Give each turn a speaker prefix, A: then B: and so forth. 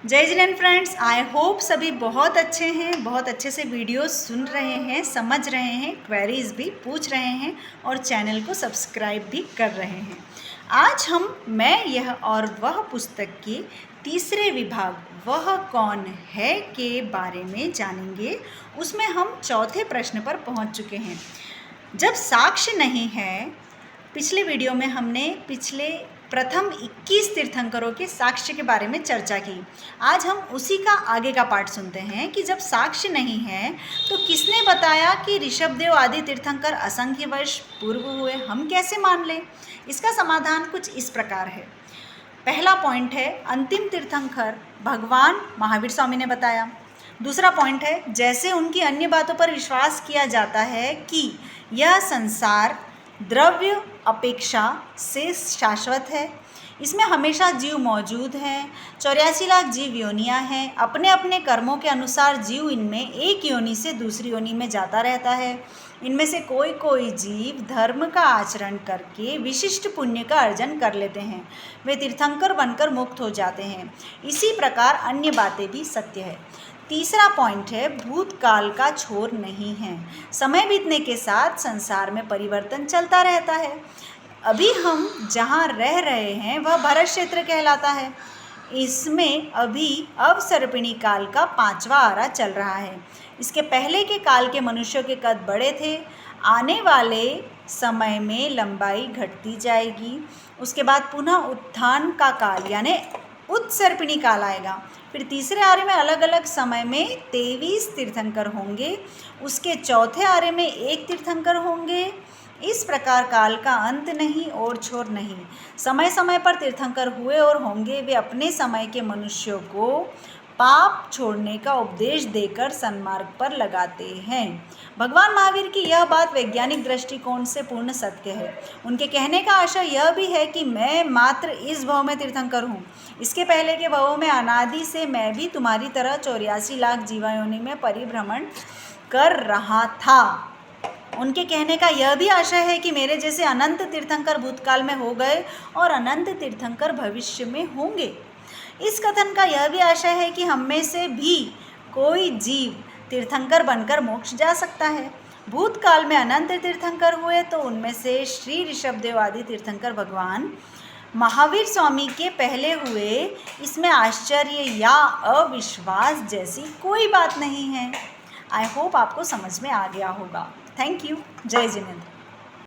A: जय Jinendra friends, I hope सभी बहुत अच्छे हैं, बहुत अच्छे से वीडियो सुन रहे हैं, समझ रहे हैं, क्वेरीज भी पूछ रहे हैं और चैनल को सब्सक्राइब भी कर रहे हैं। आज हम मैं यह और वह पुस्तक की तीसरे विभाग वह कौन है के बारे में जानेंगे। उसमें हम चौथे प्रश्न पर पहुंच चुके हैं। जब साक्ष्य नहीं है, पिछले वीडियो में हमने प्रथम 21 तीर्थंकरों के साक्ष्य के बारे में चर्चा की। आज हम उसी का आगे का पार्ट सुनते हैं कि जब साक्ष्य नहीं है तो किसने बताया कि ऋषभदेव आदि तीर्थंकर असंख्य वर्ष पूर्व हुए, हम कैसे मान लें। इसका समाधान कुछ इस प्रकार है। पहला पॉइंट है, अंतिम तीर्थंकर भगवान महावीर स्वामी ने बताया। दूसरा पॉइंट है, जैसे उनकी अन्य बातों पर विश्वास किया जाता है कि यह संसार द्रव्य अपेक्षा से शाश्वत है, इसमें हमेशा जीव मौजूद हैं, 84 लाख जीव योनियाँ हैं, अपने अपने कर्मों के अनुसार जीव इनमें एक योनि से दूसरी योनि में जाता रहता है। इनमें से कोई कोई जीव धर्म का आचरण करके विशिष्ट पुण्य का अर्जन कर लेते हैं, वे तीर्थंकर बनकर मुक्त हो जाते हैं। इसी प्रकार अन्य बातें भी सत्य है। तीसरा पॉइंट है, भूतकाल का छोर नहीं है। समय बीतने के साथ संसार में परिवर्तन चलता रहता है। अभी हम जहाँ रह रहे हैं वह भरत क्षेत्र कहलाता है। इसमें अभी अवसर्पिणी काल का 5वां आरा चल रहा है। इसके पहले के काल के मनुष्यों के कद बड़े थे। आने वाले समय में लंबाई घटती जाएगी। उसके बाद पुनः उत्थान का काल यानी उत्सर्पिणी काल आएगा। फिर तीसरे आरे में अलग अलग समय में 23 तीर्थंकर होंगे। उसके चौथे आरे में 1 तीर्थंकर होंगे। इस प्रकार काल का अंत नहीं और छोर नहीं। समय समय पर तीर्थंकर हुए और होंगे। वे अपने समय के मनुष्यों को पाप छोड़ने का उपदेश देकर सन्मार्ग पर लगाते हैं। भगवान महावीर की यह बात वैज्ञानिक दृष्टिकोण से पूर्ण सत्य है। उनके कहने का आशय यह भी है कि मैं मात्र इस भव में तीर्थंकर हूँ, इसके पहले के भवों में अनादि से मैं भी तुम्हारी तरह 84 लाख जीवायोनि में परिभ्रमण कर रहा था। उनके कहने का यह भी आशय है कि मेरे जैसे अनंत तीर्थंकर भूतकाल में हो गए और अनंत तीर्थंकर भविष्य में होंगे। इस कथन का यह भी आशय है कि हम में से भी कोई जीव तीर्थंकर बनकर मोक्ष जा सकता है। भूतकाल में अनंत तीर्थंकर हुए तो उनमें से श्री ऋषभदेव आदि तीर्थंकर भगवान महावीर स्वामी के पहले हुए। इसमें आश्चर्य या अविश्वास जैसी कोई बात नहीं है। आई होप आपको समझ में आ गया होगा। Thank you. जय जिनेंद्र।